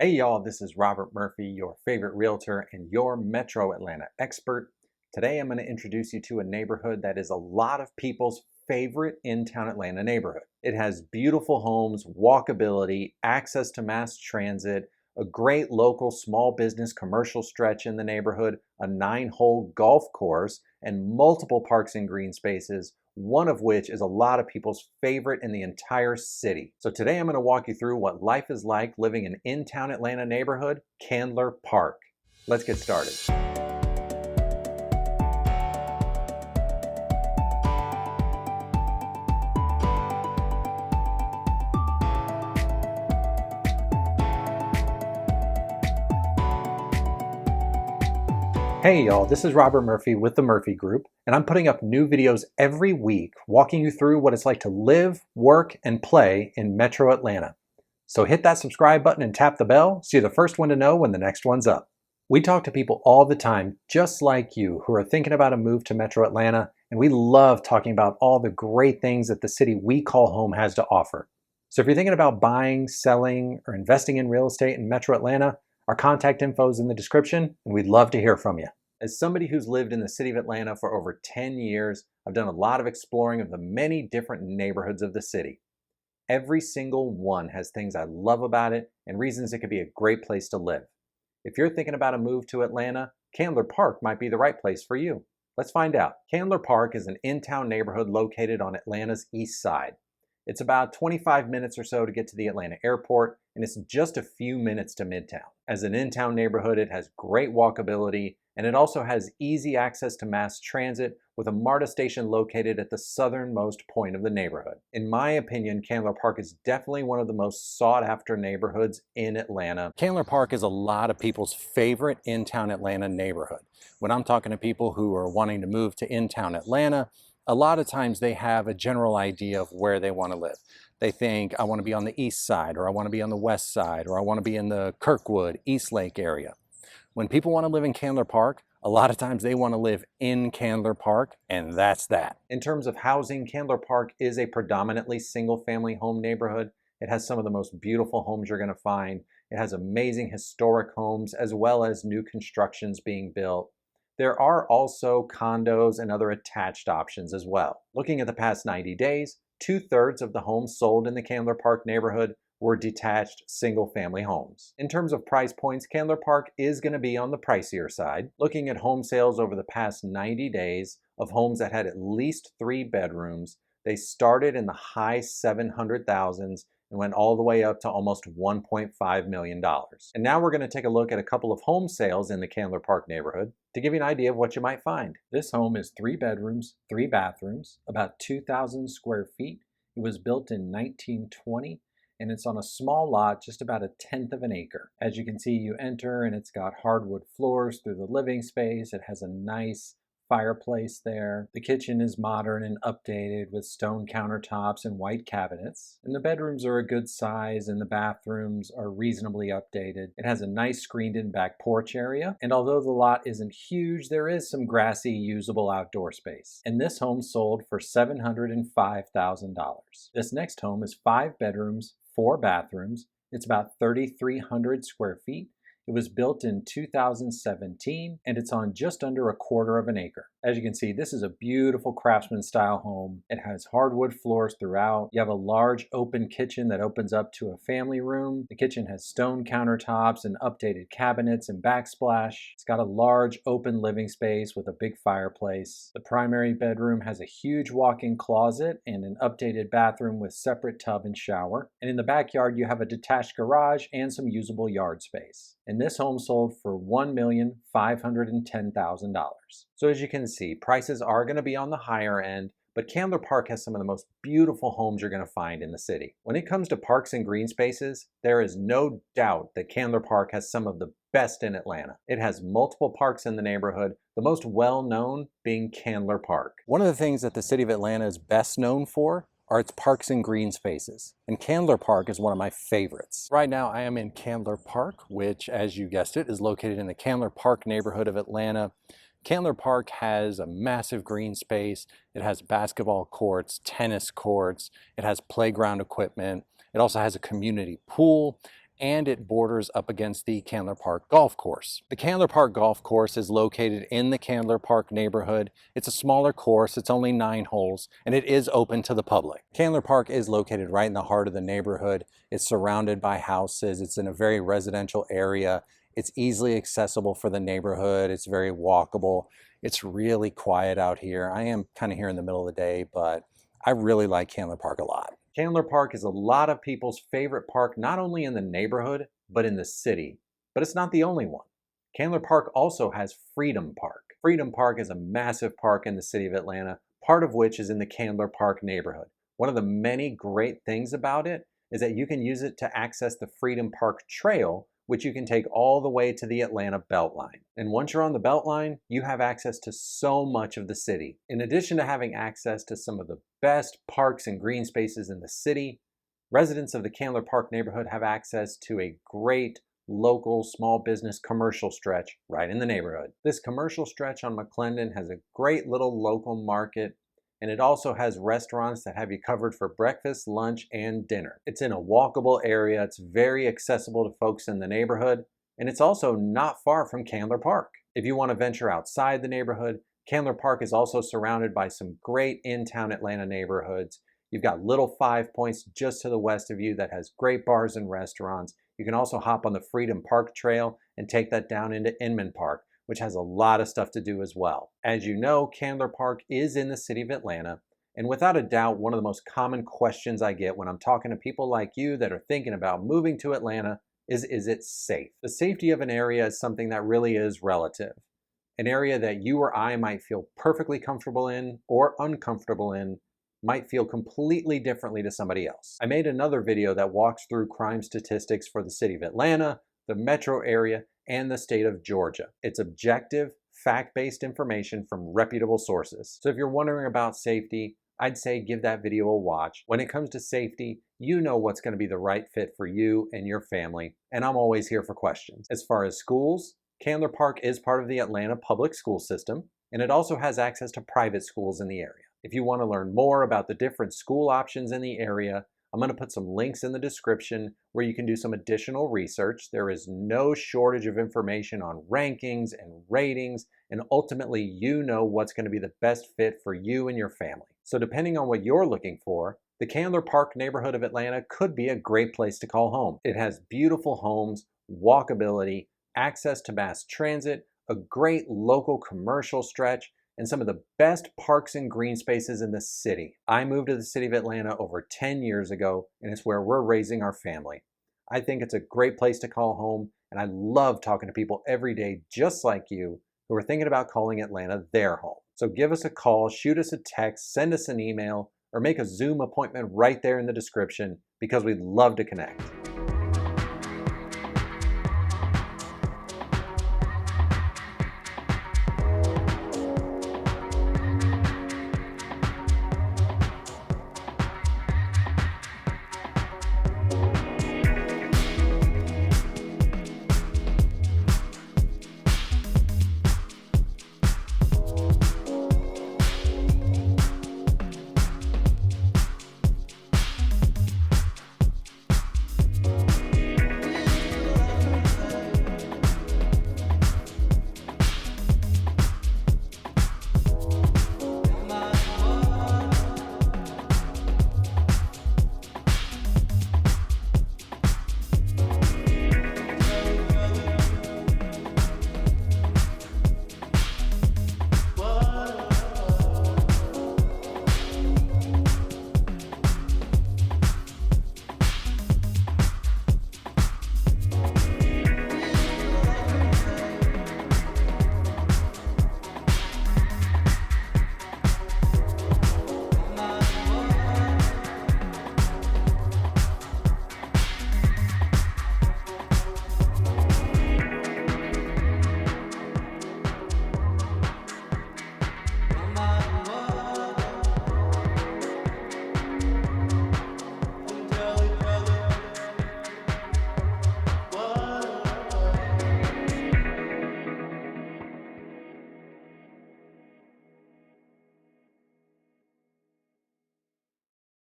Hey y'all, this is Robert Murphy, your favorite realtor and your Metro Atlanta expert. Today I'm going to introduce you to a neighborhood that is a lot of people's favorite in-town Atlanta neighborhood. It has beautiful homes, walkability, access to mass transit, a great local small business commercial stretch in the neighborhood, a 9-hole golf course, and multiple parks and green spaces, one of which is a lot of people's favorite in the entire city. So today I'm going to walk you through what life is like living in town Atlanta neighborhood, Candler Park. Let's get started. Hey y'all, this is Robert Murphy with the Murphy Group, and I'm putting up new videos every week walking you through what it's like to live, work, and play in Metro Atlanta. So hit that subscribe button and tap the bell so you're the first one to know when the next one's up. We talk to people all the time, just like you, who are thinking about a move to Metro Atlanta, and we love talking about all the great things that the city we call home has to offer. So if you're thinking about buying, selling, or investing in real estate in Metro Atlanta, our contact info is in the description, and we'd love to hear from you. As somebody who's lived in the city of Atlanta for over 10 years, I've done a lot of exploring of the many different neighborhoods of the city. Every single one has things I love about it and reasons it could be a great place to live. If you're thinking about a move to Atlanta, Candler Park might be the right place for you. Let's find out. Candler Park is an in-town neighborhood located on Atlanta's east side. It's about 25 minutes or so to get to the Atlanta airport, and it's just a few minutes to Midtown. As an in-town neighborhood, it has great walkability, and it also has easy access to mass transit with a MARTA station located at the southernmost point of the neighborhood. In my opinion, Candler Park is definitely one of the most sought-after neighborhoods in Atlanta. Candler Park is a lot of people's favorite in-town Atlanta neighborhood. When I'm talking to people who are wanting to move to in-town Atlanta, a lot of times they have a general idea of where they want to live. They think, I want to be on the east side, or I want to be on the west side, or I want to be in the Kirkwood, Eastlake area. When people want to live in Candler Park, a lot of times they want to live in Candler Park, and that's that. In terms of housing, Candler Park is a predominantly single-family home neighborhood. It has some of the most beautiful homes you're going to find. It has amazing historic homes as well as new constructions being built. There are also condos and other attached options as well. Looking at the past 90 days, 2/3 of the homes sold in the Candler Park neighborhood were detached single-family homes. In terms of price points, Candler Park is going to be on the pricier side. Looking at home sales over the past 90 days of homes that had at least 3 bedrooms, they started in the high 700,000s and went all the way up to almost $1.5 million. And now we're going to take a look at a couple of home sales in the Candler Park neighborhood to give you an idea of what you might find. This home is 3 bedrooms, 3 bathrooms, about 2,000 square feet. It was built in 1920. And it's on a small lot, just about 1/10 of an acre. As you can see, you enter and it's got hardwood floors through the living space. It has a nice fireplace there. The kitchen is modern and updated with stone countertops and white cabinets. And the bedrooms are a good size and the bathrooms are reasonably updated. It has a nice screened-in back porch area. And although the lot isn't huge, there is some grassy, usable outdoor space. And this home sold for $705,000. This next home is 5 bedrooms, 4 bathrooms. It's about 3,300 square feet. It was built in 2017 and it's on just under 1/4 of an acre. As you can see, this is a beautiful craftsman style home. It has hardwood floors throughout. You have a large open kitchen that opens up to a family room. The kitchen has stone countertops and updated cabinets and backsplash. It's got a large open living space with a big fireplace. The primary bedroom has a huge walk-in closet and an updated bathroom with separate tub and shower. And in the backyard, you have a detached garage and some usable yard space. And this home sold for $1,510,000. So as you can see, prices are going to be on the higher end, but Candler Park has some of the most beautiful homes you're going to find in the city. When it comes to parks and green spaces, there is no doubt that Candler Park has some of the best in Atlanta. It has multiple parks in the neighborhood, the most well-known being Candler Park. One of the things that the city of Atlanta is best known for are its parks and green spaces. And Candler Park is one of my favorites. Right now I am in Candler Park, which, as you guessed it, is located in the Candler Park neighborhood of Atlanta. Candler Park has a massive green space. It has basketball courts, tennis courts. It has playground equipment. It also has a community pool. and it borders up against the Candler Park Golf Course. The Candler Park Golf Course is located in the Candler Park neighborhood. It's a smaller course, it's only 9 holes, and it is open to the public. Candler Park is located right in the heart of the neighborhood. It's surrounded by houses, it's in a very residential area. It's easily accessible for the neighborhood, it's very walkable. It's really quiet out here. I am kind of here in the middle of the day, but I really like Candler Park a lot. Candler Park is a lot of people's favorite park, not only in the neighborhood, but in the city. But it's not the only one. Candler Park also has Freedom Park. Freedom Park is a massive park in the city of Atlanta, part of which is in the Candler Park neighborhood. One of the many great things about it is that you can use it to access the Freedom Park Trail, which you can take all the way to the Atlanta Beltline. And once you're on the Beltline, you have access to so much of the city. In addition to having access to some of the best parks and green spaces in the city, residents of the Candler Park neighborhood have access to a great local small business commercial stretch right in the neighborhood. This commercial stretch on McClendon has a great little local market, and it also has restaurants that have you covered for breakfast, lunch, and dinner. It's in a walkable area, it's very accessible to folks in the neighborhood, and it's also not far from Candler Park. If you want to venture outside the neighborhood, Candler Park is also surrounded by some great in-town Atlanta neighborhoods. You've got Little Five Points just to the west of you that has great bars and restaurants. You can also hop on the Freedom Park Trail and take that down into Inman Park, which has a lot of stuff to do as well. As you know, Candler Park is in the city of Atlanta, and without a doubt, one of the most common questions I get when I'm talking to people like you that are thinking about moving to Atlanta is it safe? The safety of an area is something that really is relative. An area that you or I might feel perfectly comfortable in or uncomfortable in might feel completely differently to somebody else. I made another video that walks through crime statistics for the city of Atlanta, the metro area, and the state of Georgia. It's objective, fact-based information from reputable sources. So if you're wondering about safety, I'd say give that video a watch. When it comes to safety, you know what's going to be the right fit for you and your family, and I'm always here for questions. As far as schools, Candler Park is part of the Atlanta public school system, and it also has access to private schools in the area. If you want to learn more about the different school options in the area, I'm going to put some links in the description where you can do some additional research. There is no shortage of information on rankings and ratings, and ultimately you know what's going to be the best fit for you and your family. So depending on what you're looking for, the Candler Park neighborhood of Atlanta could be a great place to call home. It has beautiful homes, walkability, access to mass transit, a great local commercial stretch, and some of the best parks and green spaces in the city. I moved to the city of Atlanta over 10 years ago, and it's where we're raising our family. I think it's a great place to call home, and I love talking to people every day just like you who are thinking about calling Atlanta their home. So give us a call, shoot us a text, send us an email, or make a Zoom appointment right there in the description because we'd love to connect.